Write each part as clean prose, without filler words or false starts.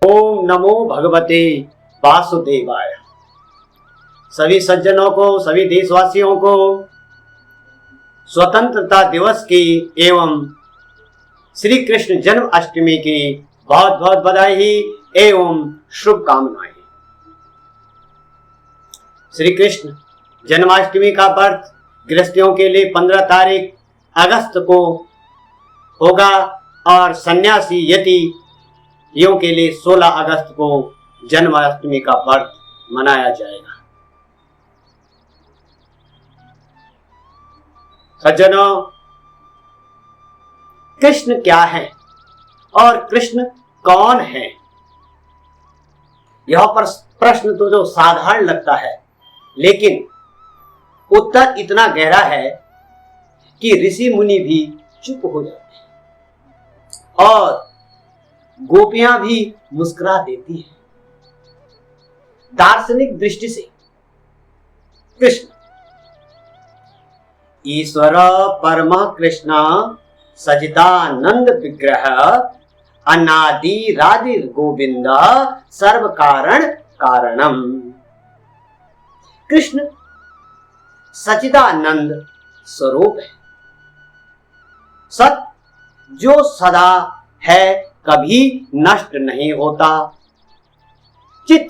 ओम नमो भगवते वासुदेवाय। सभी सज्जनों को, सभी देशवासियों को स्वतंत्रता दिवस की एवं श्री कृष्ण जन्माष्टमी की बहुत बहुत बधाई एवं शुभकामनाएं। श्री कृष्ण जन्माष्टमी का व्रत गृहस्थियों के लिए 15 तारीख अगस्त को होगा और सन्यासी यतियों के लिए 16 अगस्त को जन्माष्टमी का व्रत मनाया जाएगा। सज्जनों, कृष्ण क्या है और कृष्ण कौन है? यह प्रश्न तो जो साधारण लगता है, लेकिन उत्तर इतना गहरा है कि ऋषि मुनि भी चुप हो जाते हैं और गोपियां भी मुस्कुरा देती हैं। दार्शनिक दृष्टि से कृष्ण ईश्वर परम कृष्ण सच्चिदानंद विग्रह अनादि राधि गोविंद सर्व कारण कारणम। कृष्ण सच्चिदानंद स्वरूप है, सत्य जो सदा है, कभी नष्ट नहीं होता, चित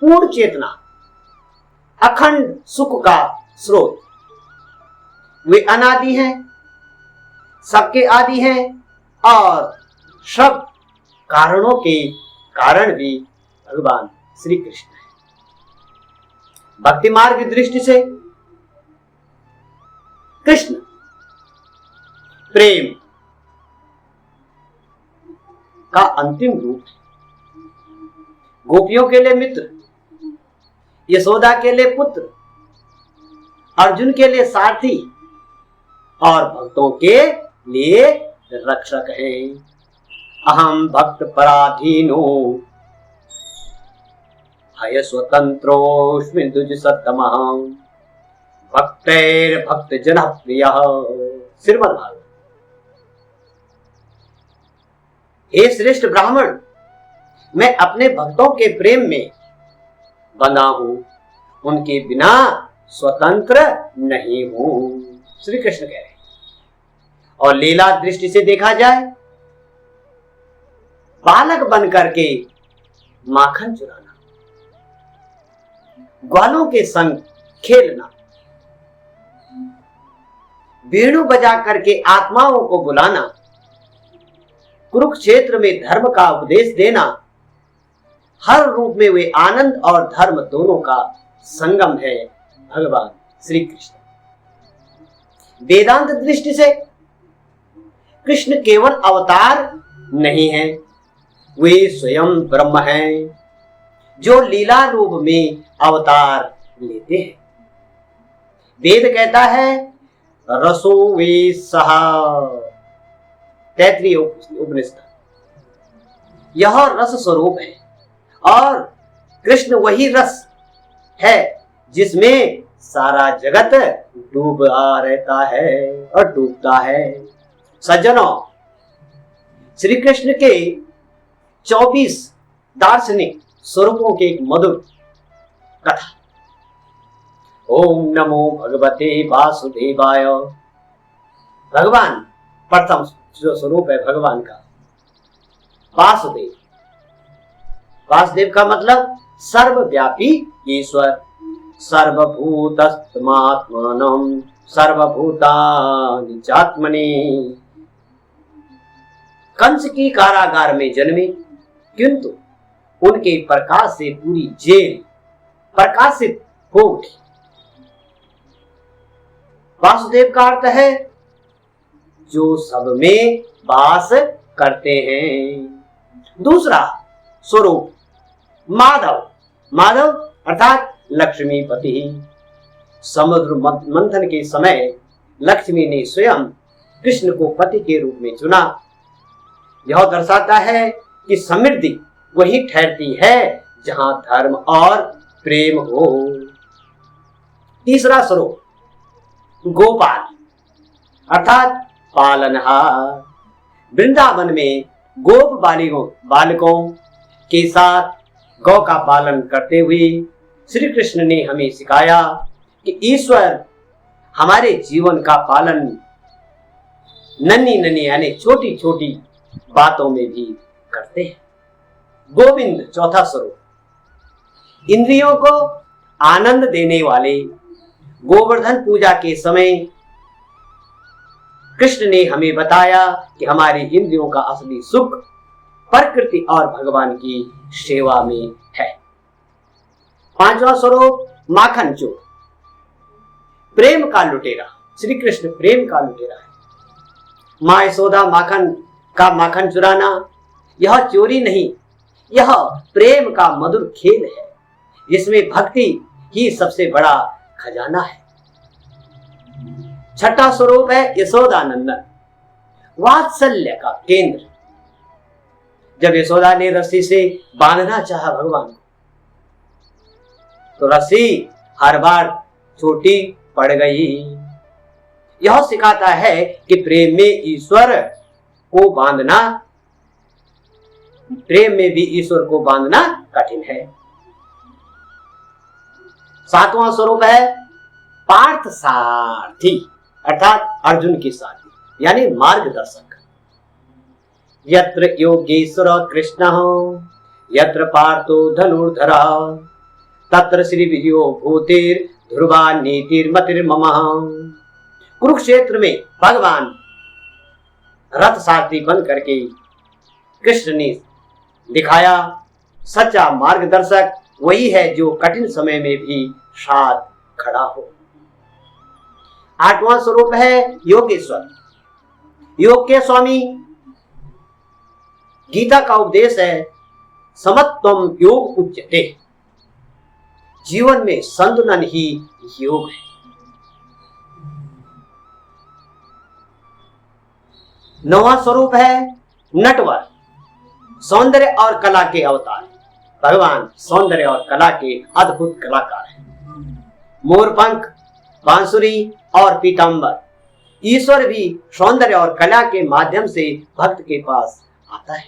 पूर्ण चेतना, अखंड सुख का स्रोत। वे अनादि हैं, सबके आदि हैं और सब कारणों के कारण भी भगवान श्री कृष्ण है। भक्ति मार्ग की दृष्टि से कृष्ण प्रेम का अंतिम रूप है। गोपियों के लिए मित्र, यशोदा के लिए पुत्र, अर्जुन के लिए सारथी और भक्तों के लिए रक्षक हैं। अहम भक्त पराधीनो हय स्वतंत्रोस्मि द्विज सत्तमः भक्तैर भक्त जन प्रिय। श्रीमद् भागवत। हे श्रेष्ठ ब्राह्मण, मैं अपने भक्तों के प्रेम में बंधा हूं, उनके बिना स्वतंत्र नहीं हूं। श्री कृष्ण कह रहे हैं। और लीला दृष्टि से देखा जाए, बालक बन करके माखन चुराना, ग्वालों के संग खेलना, वेणु बजा करके आत्माओं को बुलाना, कुरुक्षेत्र में धर्म का उपदेश देना, हर रूप में वे आनंद और धर्म दोनों का संगम है भगवान श्री कृष्ण। वेदांत दृष्टि से कृष्ण केवल अवतार नहीं है, वे स्वयं ब्रह्म हैं जो लीला रूप में अवतार लेते हैं। वेद कहता है रसो वे सहा, तैत्रीय उपनिषद, यह रस स्वरूप है और कृष्ण वही रस है जिसमें सारा जगत डूबा रहता है और डूबता है। सज्जनों, श्री कृष्ण के 24 दार्शनिक स्वरूपों के एक मधुर कथा। ओम नमो भगवते वासुदेवाय। भगवान प्रथम जो स्वरूप है भगवान का वासुदेव। वासुदेव का मतलब सर्वव्यापी ईश्वर, सर्वभूतस्थमात्मानं सर्वभूतानि चात्मनि। कंस की कारागार में जन्मे, किंतु उनके प्रकाश से पूरी जेल प्रकाशित हो उठी। वासुदेव का अर्थ है जो सब में वास करते हैं। दूसरा स्वरूप माधव। माधव अर्थात लक्ष्मीपति। समुद्र मंथन के समय लक्ष्मी ने स्वयं कृष्ण को पति के रूप में चुना। यह दर्शाता है कि समृद्धि वही ठहरती है जहां धर्म और प्रेम हो। तीसरा स्वरूप गोपाल अर्थात पालनहार। वृंदावन में गोप बालकों के साथ गौ का पालन करते हुए श्री कृष्ण ने हमें सिखाया कि ईश्वर हमारे जीवन का पालन नन्ही नन्ही यानी छोटी छोटी बातों में भी करते हैं। गोविंद चौथा स्वरूप। इंद्रियों को आनंद देने वाले गोवर्धन पूजा के समय कृष्ण ने हमें बताया कि हमारी इंद्रियों का असली सुख प्रकृति और भगवान की सेवा में है। पांचवा स्वरूप माखन चोर। प्रेम का लुटेरा। श्री कृष्ण प्रेम का लुटेरा है। माँ यशोदा माखन चुराना यह चोरी नहीं, यह प्रेम का मधुर खेल है जिसमें भक्ति ही सबसे बड़ा खजाना है। छठा स्वरूप है यशोदानंदन, वात्सल्य का केंद्र। जब यशोदा ने रस्सी से बांधना चाहा भगवान को तो रस्सी हर बार छोटी पड़ गई। यह सिखाता है कि प्रेम में भी ईश्वर को बांधना कठिन है। सातवां स्वरूप है पार्थ सारथी अर्थात अर्जुन की सारथी यानी मार्गदर्शक। यत्र योगेश्वर कृष्ण यत्र पार्थो धनुर्धरा तत्र श्री विजयो भूतिर ध्रुवा नीतिर्मतिर्मम। कुरुक्षेत्र में भगवान रथ सारथी बन करके कृष्ण ने दिखाया सच्चा मार्गदर्शक वही है जो कठिन समय में भी साथ खड़ा हो। आठवां स्वरूप है योगेश्वर, योग के स्वामी। गीता का उपदेश है समत्वम योग उच्यते। जीवन में संतुलन ही योग है। नौवां स्वरूप है नटवर, सौंदर्य और कला के अवतार। भगवान सौंदर्य और कला के अद्भुत कलाकार हैं। मोरपंख, बांसुरी और पीतांबर। ईश्वर भी सौंदर्य और कला के माध्यम से भक्त के पास आता है।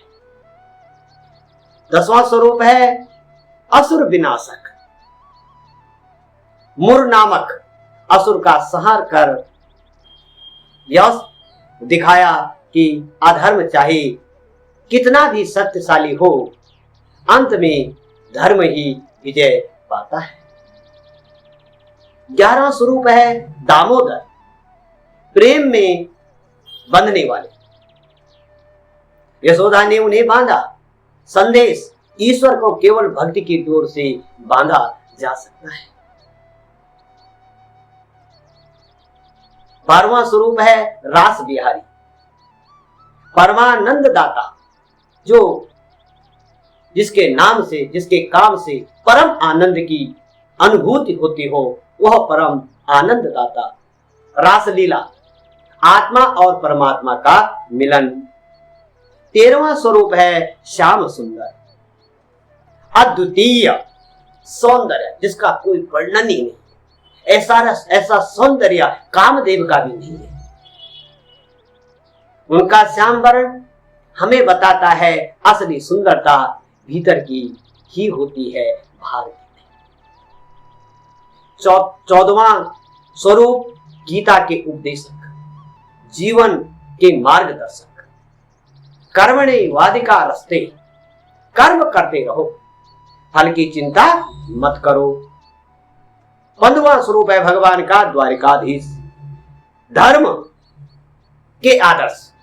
10वां स्वरूप है असुर विनाशक। मुर नामक असुर का संहार कर यह दिखाया कि अधर्म चाहे कितना भी शक्तिशाली हो अंत में धर्म ही विजय पाता है। 11वां स्वरूप है दामोदर, प्रेम में बंधने वाले। यशोदा ने उन्हें बांधा। संदेश ईश्वर को केवल भक्ति की डोर से बांधा जा सकता है। 12वां स्वरूप है रास बिहारी, परमानंद दाता। जो जिसके नाम से जिसके काम से परम आनंद की अनुभूति होती हो वह परम आनंद दाता। रासलीला आत्मा और परमात्मा का मिलन। 13वां स्वरूप है श्याम सुंदर, अद्वितीय सौंदर्य जिसका कोई वर्णन ही नहीं। ऐसा सौंदर्य कामदेव का भी नहीं है। उनका श्याम वर्ण हमें बताता है असली सुंदरता भीतर की ही होती है, बाहर की नहीं। 14वां स्वरूप गीता के उपदेशक, जीवन के मार्गदर्शक। कर्मणे वादिका रस्ते, कर्म करते रहो, फल की चिंता मत करो। 15वां स्वरूप है भगवान का द्वारिकाधीश, धर्म के आदर्श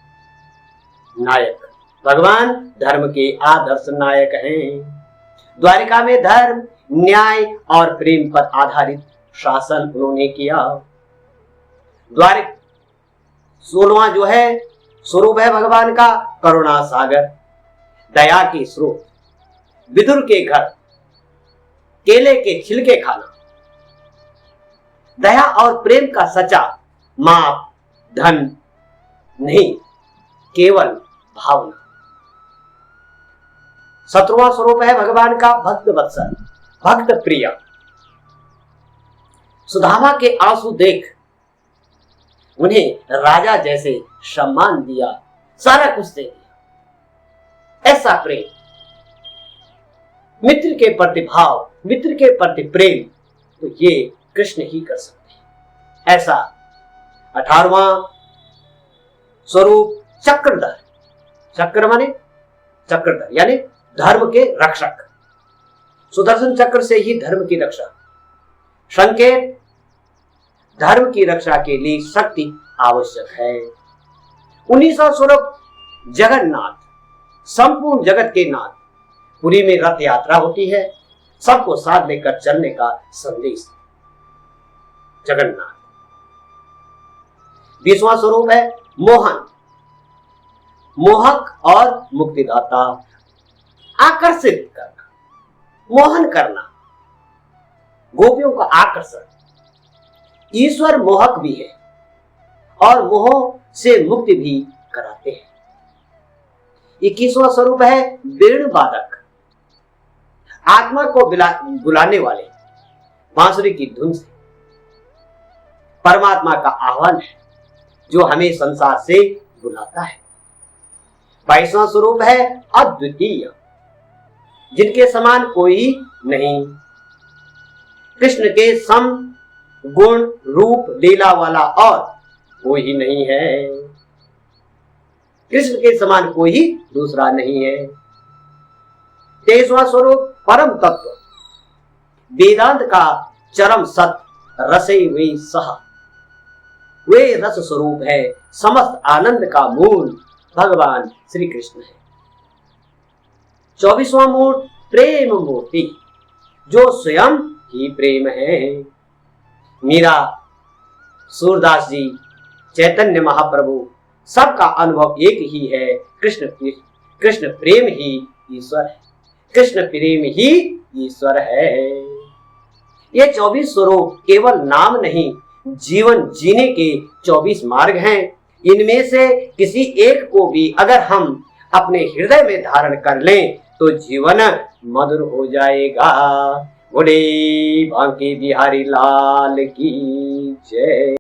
नायक। भगवान धर्म के आदर्श नायक हैं। द्वारिका में धर्म, न्याय और प्रेम पर आधारित शासन उन्होंने किया। 16वां जो है स्वरूप है भगवान का करुणा सागर, दया के स्रोत। विदुर के घर केले के छिलके खाना। दया और प्रेम का सच्चा माप धन नहीं, केवल भावना। 17वां स्वरूप है भगवान का भक्त वत्सल, भक्त प्रिय। सुदामा के आंसू देख उन्हें राजा जैसे सम्मान दिया, सारा कुछ दे दिया। ऐसा प्रेम, मित्र के प्रति भाव, मित्र के प्रति प्रेम, तो ये कृष्ण ही कर सकते हैं। ऐसा 18वां स्वरूप चक्रधर। चक्र माने चक्रधर यानी धर्म के रक्षक। सुदर्शन चक्र से ही धर्म की रक्षा। संकेत, धर्म की रक्षा के लिए शक्ति आवश्यक है। 19वां स्वरूप जगन्नाथ, संपूर्ण जगत के नाथ। पुरी में रथ यात्रा होती है, सबको साथ लेकर चलने का संदेश जगन्नाथ। 20वां स्वरूप है मोहन, मोहक और मुक्तिदाता। आकर्षित करना, मोहन करना, गोपियों का आकर्षण। ईश्वर मोहक भी है और मोह से मुक्ति भी कराते हैं। 21वां स्वरूप है वेणु वादक, आत्मा को बुलाने वाले। बांसुरी की धुन से परमात्मा का आह्वान है जो हमें संसार से बुलाता है। 22वां स्वरूप है अद्वितीय, जिनके समान कोई नहीं। कृष्ण के सम गुण रूप लीला वाला और कोई नहीं है। कृष्ण के समान कोई दूसरा नहीं है। 23वां स्वरूप परम तत्व, वेदांत का चरम सत्य, रसे वे सह। वे रस स्वरूप है, समस्त आनंद का मूल भगवान श्री कृष्ण है। 24वां मूर्त प्रेम मूर्ति, जो स्वयं ही प्रेम है। मीरा, सूरदास जी, चैतन्य महाप्रभु, सबका अनुभव एक ही है। कृष्ण प्रेम ही ईश्वर है, कृष्ण प्रेम ही ईश्वर है। ये 24 स्वरूप केवल नाम नहीं, जीवन जीने के 24 मार्ग हैं। इनमें से किसी एक को भी अगर हम अपने हृदय में धारण कर लें तो जीवन मधुर हो जाएगा। बोले बांके बिहारी लाल की जय।